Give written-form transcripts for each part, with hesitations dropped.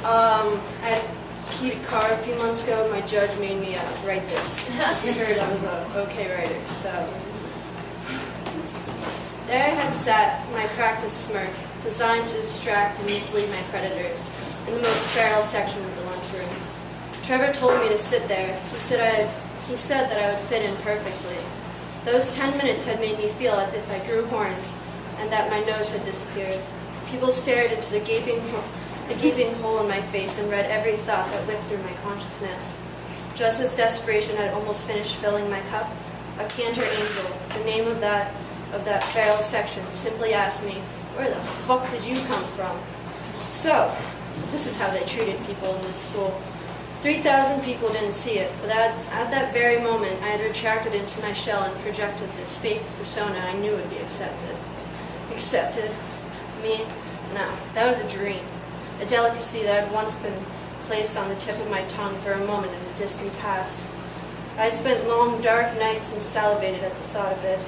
At Key Car a few months ago, my judge made me write this. He heard I was an okay writer, so. There I had sat, my practice smirk, designed to distract and mislead my creditors, in the most feral section of the lunchroom. Trevor told me to sit there. He said that I would fit in perfectly. Those 10 minutes had made me feel as if I grew horns and that my nose had disappeared. People stared into the gaping hole in my face and read every thought that whipped through my consciousness. Just as desperation had almost finished filling my cup, a cantor angel, the name of that feral section, simply asked me, "Where the fuck did you come from?" So, this is how they treated people in this school. 3,000 people didn't see it, but at that very moment, I had retracted into my shell and projected this fake persona I knew would be accepted. Accepted? Me? No, that was a dream. A delicacy that had once been placed on the tip of my tongue for a moment in the distant past. I had spent long, dark nights and salivated at the thought of it.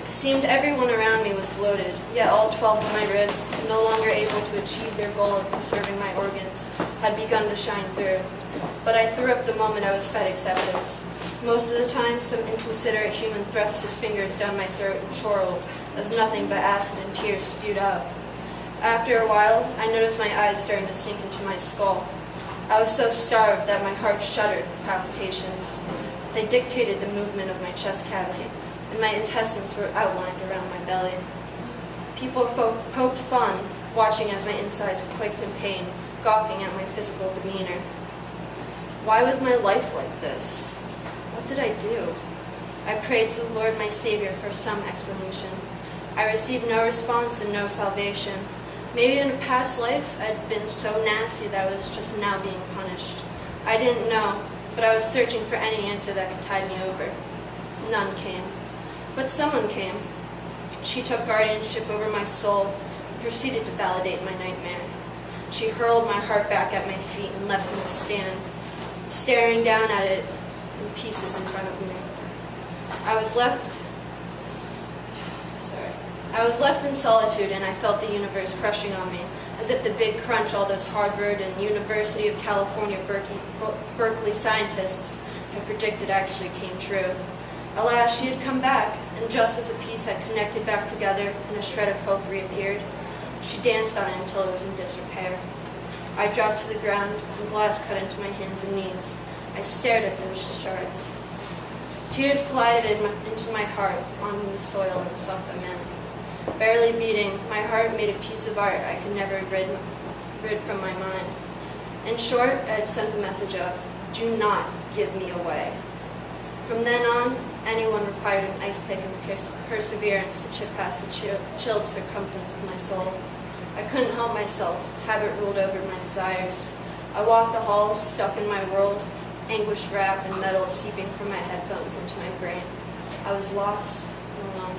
It seemed everyone around me was bloated, yet all 12 of my ribs, no longer able to achieve their goal of preserving my organs, had begun to shine through. But I threw up the moment I was fed acceptance. Most of the time, some inconsiderate human thrust his fingers down my throat and chortled, as nothing but acid and tears spewed out. After a while, I noticed my eyes starting to sink into my skull. I was so starved that my heart shuddered with palpitations. They dictated the movement of my chest cavity, and my intestines were outlined around my belly. People poked fun, watching as my insides quaked in pain, gawking at my physical demeanor. Why was my life like this? What did I do? I prayed to the Lord my Savior for some explanation. I received no response and no salvation. Maybe in a past life I'd been so nasty that I was just now being punished. I didn't know, but I was searching for any answer that could tide me over. None came. But someone came. She took guardianship over my soul and proceeded to validate my nightmare. She hurled my heart back at my feet and left me to stand, staring down at it in pieces in front of me. I was left in solitude, and I felt the universe crushing on me, as if the big crunch all those Harvard and University of California Berkeley scientists had predicted actually came true. Alas, she had come back, and just as a piece had connected back together and a shred of hope reappeared, she danced on it until it was in disrepair. I dropped to the ground, and glass cut into my hands and knees. I stared at those shards. Tears collided into my heart onto the soil and sucked them in. Barely beating, my heart made a piece of art I could never rid from my mind. In short, I had sent the message of, "Do not give me away." From then on, anyone required an ice pick and perseverance to chip past the chilled circumference of my soul. I couldn't help myself. Habit ruled over my desires. I walked the halls, stuck in my world, anguish, rap, and metal seeping from my headphones into my brain. I was lost and alone.